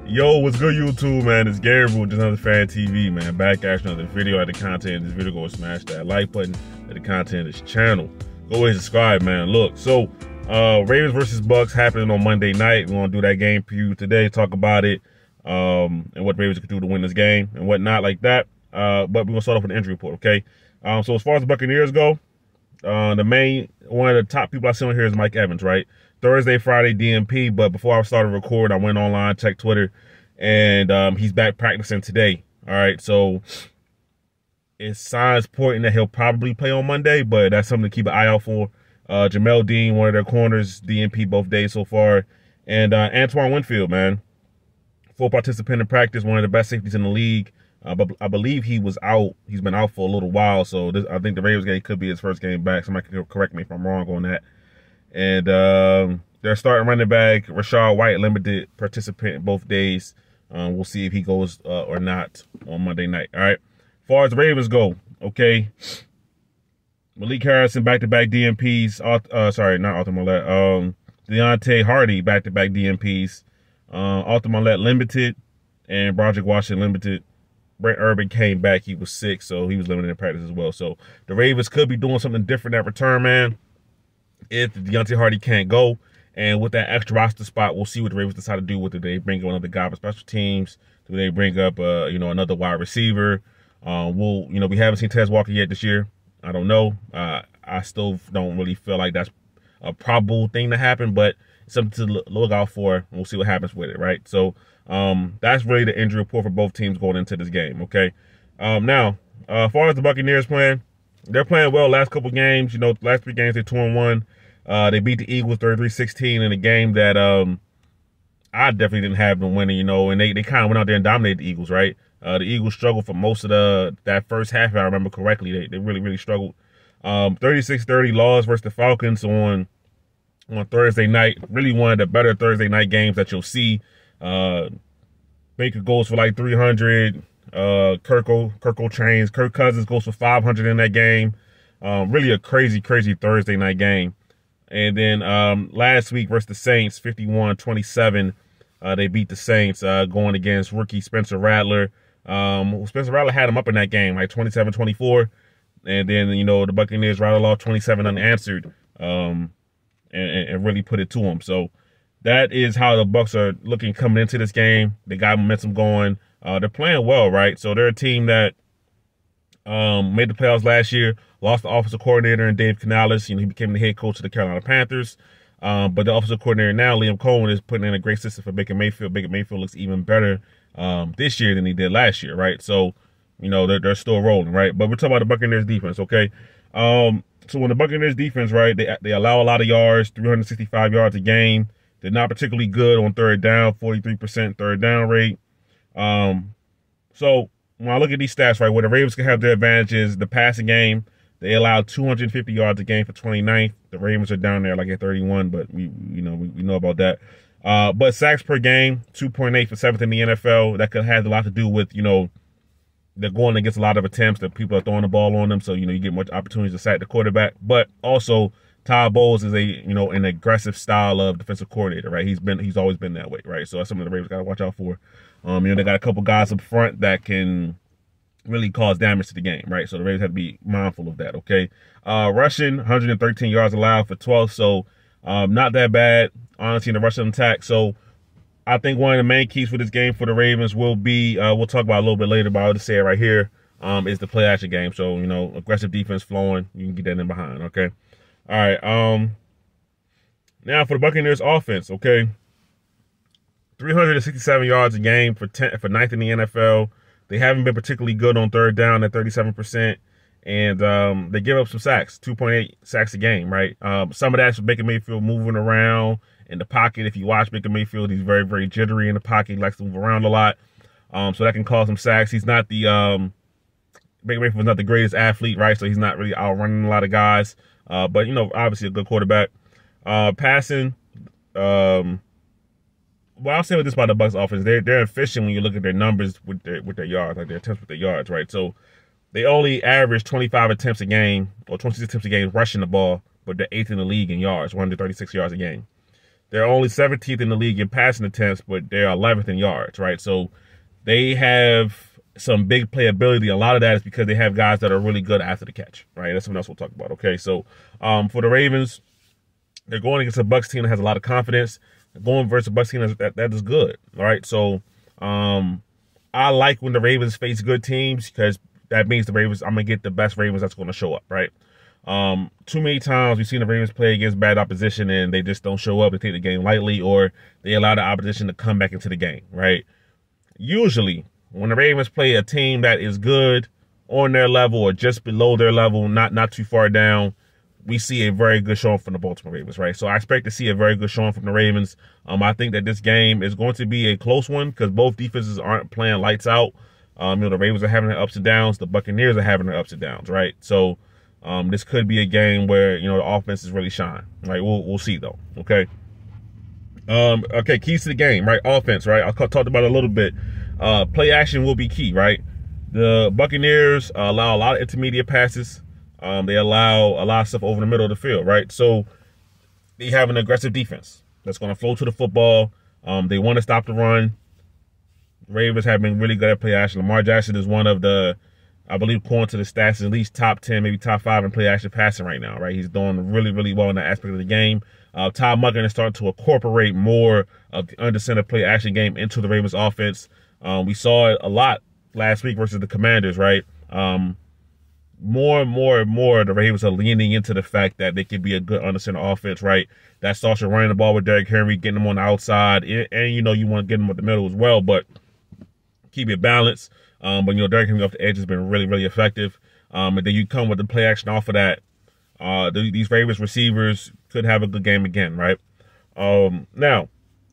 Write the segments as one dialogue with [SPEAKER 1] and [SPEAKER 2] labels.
[SPEAKER 1] Yo, what's good, YouTube, man? It's Gabriel, just another Fan TV, man. Back action on the video. At the content of this video, go and smash that like button. At the content of this channel, go ahead and subscribe, man. Look, so Ravens versus Bucks happening on Monday night. We're gonna do that game preview today, talk about it, and what the Ravens could do to win this game and whatnot like that. But we're gonna start off with the injury report, okay? So as far as the Buccaneers go, one of the top people I see on here is Mike Evans, right? Thursday, Friday, DNP, but before I started recording, I went online, checked Twitter, and he's back practicing today. All right, so it's signs pointing that he'll probably play on Monday, but that's something to keep an eye out for. Jamel Dean, one of their corners, DNP both days so far, and Antoine Winfield, man, full participant in practice, one of the best safeties in the league. But I believe he was out. He's been out for a little while, so I think the Ravens game could be his first game back. Somebody can correct me if I'm wrong on that. And their starting running back, Rachaad White, limited participant both days. We'll see if he goes or not on Monday night. All right. As far as the Ravens go, okay. Malik Harrison, back-to-back DNPs. Sorry, not Arthur Millette. Deontay Hardy, back-to-back DNPs. Arthur Millette limited, and Broderick Washington limited. Brent Urban came back. He was sick, so he was limited in practice as well. So the Ravens could be doing something different at return, man, if Deontay Hardy can't go. And with that extra roster spot, we'll see what the Ravens decide to do with it. They bring up another guy for special teams. Do they bring up, another wide receiver? We haven't seen Tez Walker yet this year. I don't know. I still don't really feel like that's a probable thing to happen, but it's something to look out for. We'll see what happens with it, right? So that's really the injury report for both teams going into this game, okay? Now, as far as the Buccaneers playing, they're playing well last couple games. Last 3 games, they're 2-1. They beat the Eagles 33-16 in a game that I definitely didn't have them winning, and they kind of went out there and dominated the Eagles, right? The Eagles struggled for most of that first half, if I remember correctly. They really, really struggled. 36-30 loss versus the Falcons on Thursday night. Really one of the better Thursday night games that you'll see. Baker goes for like 300. Kirk Cousins goes for 500 in that game. Really a crazy, crazy Thursday night game. And then last week versus the Saints, 51-27, they beat the Saints going against rookie Spencer Rattler. Spencer Rattler had him up in that game, like 27-24. And then, the Buccaneers rattled off 27 unanswered and really put it to them. So that is how the Bucs are looking coming into this game. They got momentum going. They're playing well, right? So they're a team that made the playoffs last year, lost the offensive coordinator in Dave Canales. He became the head coach of the Carolina Panthers. But the offensive coordinator now, Liam Cohen, is putting in a great system for Baker Mayfield. Baker Mayfield looks even better this year than he did last year, right? So, they're still rolling, right? But we're talking about the Buccaneers defense, okay? So when the Buccaneers defense, right, they allow a lot of yards, 365 yards a game. They're not particularly good on third down, 43% third down rate. So when I look at these stats, right, where the Ravens can have their advantages, the passing game, they allow 250 yards a game for 29th. The Ravens are down there like at 31, but we know about that. But sacks per game, 2.8 for 7th in the NFL. That could have a lot to do with, they're going against a lot of attempts that people are throwing the ball on them. So, you get much opportunities to sack the quarterback. But also, Todd Bowles is an aggressive style of defensive coordinator, right? He's always been that way, right? So that's something the Ravens got to watch out for. They got a couple guys up front that can really cause damage to the game, right? So the Ravens have to be mindful of that, okay? Rushing, 113 yards allowed for 12th, so not that bad, honestly, in the rushing attack. So I think one of the main keys for this game for the Ravens will be, we'll talk about it a little bit later, but I'll just say it right here, is the play action game. So, aggressive defense flowing, you can get that in behind, okay? All right, now for the Buccaneers offense, okay? 367 yards a game for 9th in the NFL. They haven't been particularly good on third down at 37%. And they give up some sacks, 2.8 sacks a game, right? Some of that's for Baker Mayfield moving around in the pocket. If you watch Baker Mayfield, he's very, very jittery in the pocket. He likes to move around a lot. So that can cause some sacks. He's not the Baker Mayfield's not the greatest athlete, right? So he's not really outrunning a lot of guys. But, obviously a good quarterback. Passing, well, I'll say with this about the Bucs offense, they're efficient when you look at their numbers with their yards, like their attempts with their yards, right? So they only average 25 attempts a game or 26 attempts a game rushing the ball, but they're 8th in the league in yards, 136 yards a game. They're only 17th in the league in passing attempts, but they're 11th in yards, right? So they have some big playability. A lot of that is because they have guys that are really good after the catch, right? That's something else we'll talk about, okay? So for the Ravens, they're going against a Bucs team that has a lot of confidence. Going versus a Bucs team that is good, all right? So I like when the Ravens face good teams because that means the Ravens, I'm going to get the best Ravens that's going to show up, right? Too many times we've seen the Ravens play against bad opposition and they just don't show up and take the game lightly, or they allow the opposition to come back into the game, right? Usually, when the Ravens play a team that is good on their level or just below their level, not too far down, we see a very good showing from the Baltimore Ravens, right? So I expect to see a very good showing from the Ravens. I think that this game is going to be a close one because both defenses aren't playing lights out. The Ravens are having their ups and downs. The Buccaneers are having their ups and downs, right? So this could be a game where, the offenses really shine, right? We'll see, though, okay? Okay, keys to the game, right? Offense, right? I talked about it a little bit. Play action will be key, right? The Buccaneers allow a lot of intermediate passes. They allow a lot of stuff over the middle of the field, right? So they have an aggressive defense that's going to flow to the football. They want to stop the run. The Ravens have been really good at play action. Lamar Jackson is one of the, I believe, according to the stats, at least top 10, maybe top 5 in play action passing right now, right? He's doing really, really well in that aspect of the game. Todd Monken is starting to incorporate more of the under center play action game into the Ravens offense. We saw it a lot last week versus the Commanders, right? More and more, the Ravens are leaning into the fact that they can be a good under center offense, right? That starts with running the ball with Derrick Henry, getting them on the outside, and you want to get them with the middle as well, but keep it balanced. But Derrick Henry off the edge has been really, really effective. And then you come with the play action off of that. These Ravens receivers could have a good game again, right? Now,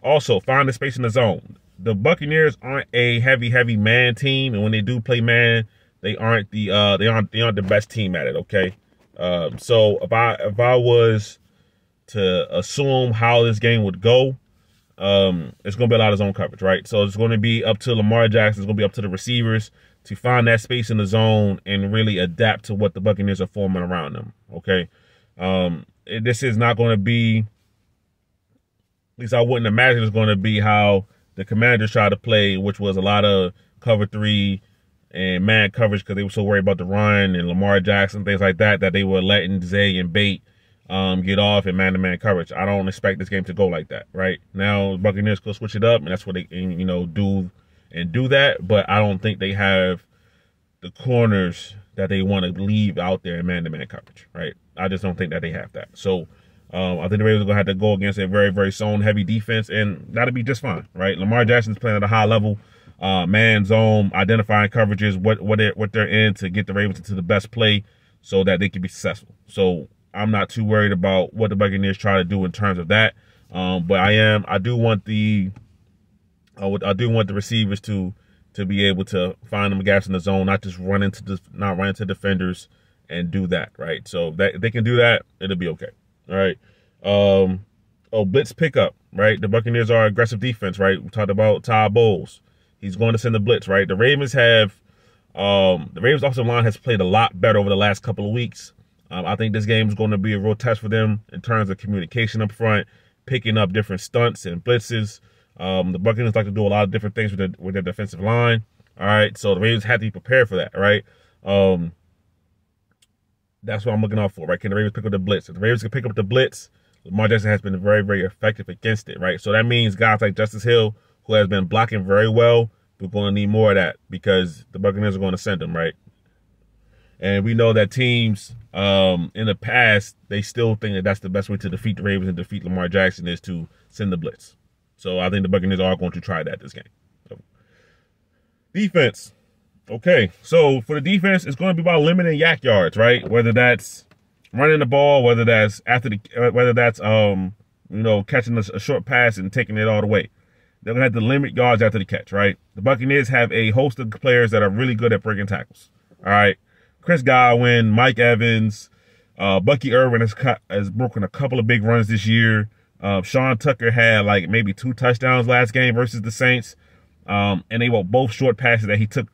[SPEAKER 1] also find the space in the zone. The Buccaneers aren't a heavy man team, and when they do play man, they aren't the best team at it. Okay, so if I was to assume how this game would go, it's going to be a lot of zone coverage, right? So it's going to be up to Lamar Jackson. It's going to be up to the receivers to find that space in the zone and really adapt to what the Buccaneers are forming around them. Okay, this is not going to be, at least I wouldn't imagine it's going to be how the Commanders tried to play, which was a lot of cover 3 and man coverage because they were so worried about the run and Lamar Jackson, things like that, that they were letting Zay and Bate get off in man-to-man coverage. I don't expect this game to go like that, right? Now, the Buccaneers could switch it up, and that's what they do that, but I don't think they have the corners that they want to leave out there in man-to-man coverage, right? I just don't think that they have that. So I think the Ravens are going to have to go against a very, very zone-heavy defense, and that'll be just fine, right? Lamar Jackson's playing at a high level, man, zone, identifying coverages, what they're in to get the Ravens into the best play so that they can be successful. So I'm not too worried about what the Buccaneers try to do in terms of that. But I do want the receivers to be able to find them gaps in the zone, not just run into defenders and do that, right? So that if they can do that, it'll be okay. All right. Blitz pickup, right? The Buccaneers are aggressive defense, right? We talked about Todd Bowles. He's going to send the blitz, right? The Ravens offensive line has played a lot better over the last couple of weeks. I think this game is going to be a real test for them in terms of communication up front, picking up different stunts and blitzes. The Buccaneers like to do a lot of different things with their defensive line. All right, so the Ravens have to be prepared for that, right? That's what I'm looking out for, right? Can the Ravens pick up the blitz? If the Ravens can pick up the blitz, Lamar Jackson has been very, very effective against it, right? So that means guys like Justice Hill, who has been blocking very well, we're going to need more of that because the Buccaneers are going to send them, right? And we know that teams in the past, they still think that that's the best way to defeat the Ravens and defeat Lamar Jackson is to send the blitz. So I think the Buccaneers are going to try that this game. So, defense. Okay, so for the defense, it's going to be about limiting yak yards, right? Whether that's running the ball, whether that's catching a short pass and taking it all the way. They're going to have to limit yards after the catch, right? The Buccaneers have a host of players that are really good at breaking tackles, all right? Chris Godwin, Mike Evans, Bucky Irvin has broken a couple of big runs this year. Sean Tucker had like maybe 2 touchdowns last game versus the Saints, and they were both short passes that he took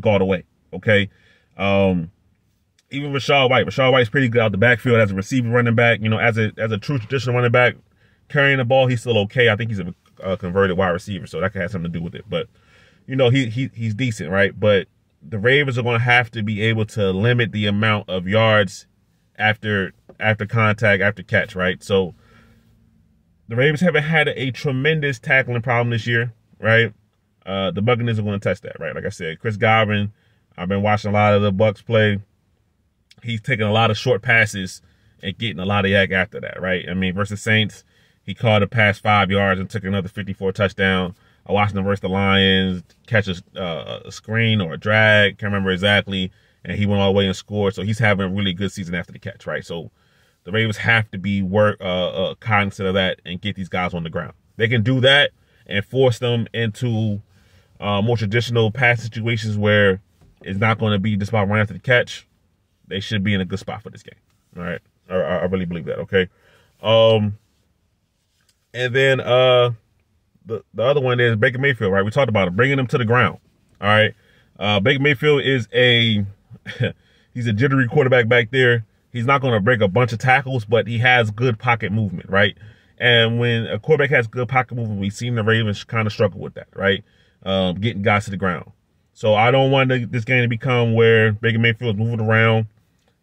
[SPEAKER 1] all the way. Okay, even Rashad White's pretty good out the backfield as a receiver running back. As a true traditional running back, carrying the ball, he's still okay. I think he's a converted wide receiver, so that could have something to do with it. But, you know, he's decent, right? But the Ravens are going to have to be able to limit the amount of yards after contact, after catch, right? So the Ravens haven't had a tremendous tackling problem this year, right? The Buccaneers are going to test that, right? Like I said, Chris Godwin, I've been watching a lot of the Bucs play. He's taking a lot of short passes and getting a lot of yak after that, right? I mean, versus Saints, he caught a pass 5 yards and took another 54 touchdown. I watched him versus the Lions catch a screen or a drag, can't remember exactly, and he went all the way and scored. So he's having a really good season after the catch, right? So the Ravens have to be cognizant of that and get these guys on the ground. They can do that and force them into more traditional pass situations where it's not going to be just about running after the catch. They should be in a good spot for this game. All right. I really believe that. Okay. And then the other one is Baker Mayfield, right? We talked about it, bringing him to the ground. All right. Baker Mayfield is he's a jittery quarterback back there. He's not going to break a bunch of tackles, but he has good pocket movement, right? And when a quarterback has good pocket movement, we've seen the Ravens kind of struggle with that, right? Getting guys to the ground. So I don't want this game to become where Baker Mayfield is moving around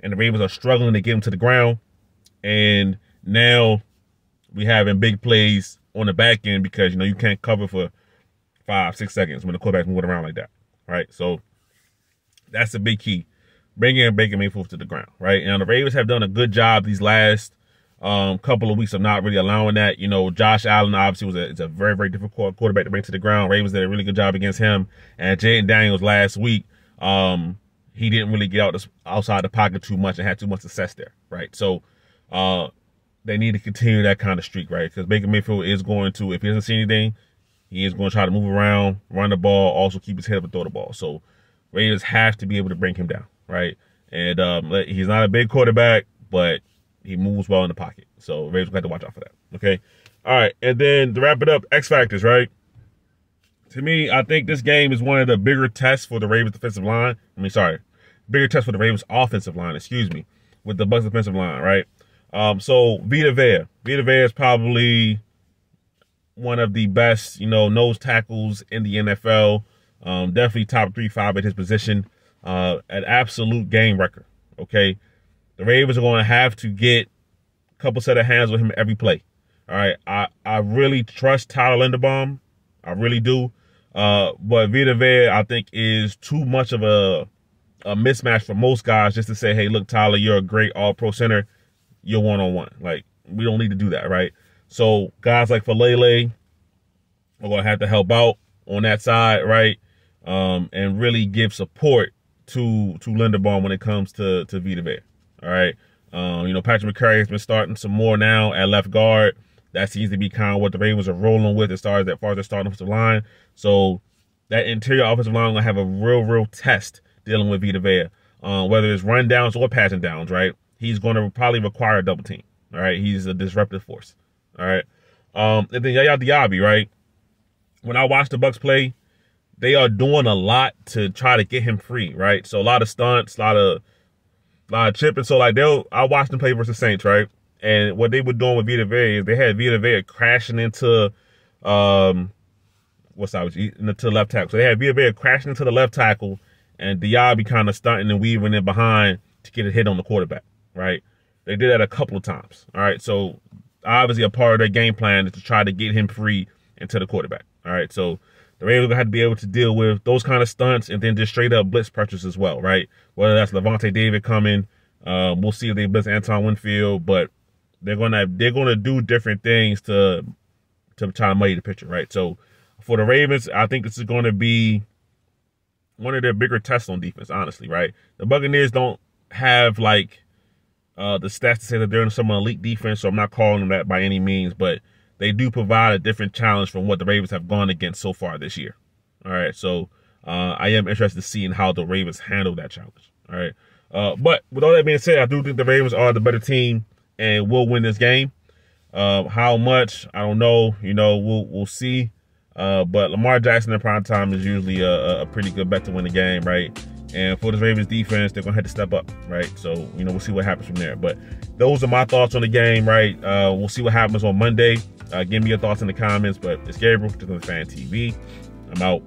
[SPEAKER 1] and the Ravens are struggling to get him to the ground. And now we having big plays on the back end because, you know, you can't cover for 5-6 seconds when the quarterback's moving around like that, right? So that's a big key. Bringing Baker Mayfield to the ground, right? And the Ravens have done a good job these last couple of weeks of not really allowing that. You know, Josh Allen obviously is a very, very difficult quarterback to bring to the ground. Ravens did a really good job against him. And Jaden Daniels last week, he didn't really get outside the pocket too much and had too much success there, right? So they need to continue that kind of streak, right? Because Baker Mayfield is going to, if he doesn't see anything, he is going to try to move around, run the ball, also keep his head up and throw the ball. So Ravens have to be able to bring him down, right? And he's not a big quarterback, but he moves well in the pocket. So Ravens have to watch out for that, okay? All right, and then to wrap it up, XFactors, right? To me, I think this game is one of the bigger tests for the Ravens defensive line. Bigger test for the Ravens offensive line, with the Bucs defensive line, right? So Vita Vea is probably one of the best, you know, nose tackles in the NFL. Definitely top 3-5 at his position. An absolute game wrecker, okay? The Ravens are going to have to get a couple set of hands with him every play, all right? I really trust Tyler Linderbaum. I really do. But Vita Vea, I think, is too much of a mismatch for most guys just to say, hey, look, Tyler, you're a great all-pro center. You're one-on-one. Like, we don't need to do that, right? So guys like Falele are going to have to help out on that side, right? And really give support to Linderbaum when it comes to Vita Vea, all right? You know, Patrick McCurry has been starting some more now at left guard. That seems to be kind of what the Ravens are rolling with as far as their starting offensive line. So that interior offensive line will have a real test dealing with Vita Vea, whether it's run downs or passing downs, right? He's going to probably require a double team, all right? He's a disruptive force, all right? And then Yaya Diaby, right? When I watch the Bucs play, they are doing a lot to try to get him free, right? So a lot of stunts, a lot of chipping. So like I watched them play versus Saints, right? And what they were doing with Vita Vea is they had Vita Vea crashing into to the left tackle. So they had Vita Vea crashing into the left tackle and Diaby kind of stunting and weaving in behind to get a hit on the quarterback, right? They did that a couple of times, all right? So obviously a part of their game plan is to try to get him free into the quarterback, all right? So the Ravens are going to have to be able to deal with those kind of stunts and then just straight up blitz pressures as well, right? Whether that's Levante David coming, we'll see if they blitz Antoine Winfield, but they're gonna do different things to try to muddy the picture, right? So for the Ravens, I think this is going to be one of their bigger tests on defense, honestly, right? The Buccaneers don't have like the stats to say that they're in some elite defense, so I'm not calling them that by any means, but they do provide a different challenge from what the Ravens have gone against so far this year. All right, so I am interested to see how the Ravens handle that challenge. All right, but with all that being said, I do think the Ravens are the better team and will win this game. How much, I don't know. You know, we'll see. But Lamar Jackson in prime time is usually a pretty good bet to win the game, right? And for the Ravens defense, they're going to have to step up, right? So, you know, we'll see what happens from there. But those are my thoughts on the game, right? We'll see what happens on Monday. Give me your thoughts in the comments. But it's Gabriel, Just Another Fan TV. I'm out.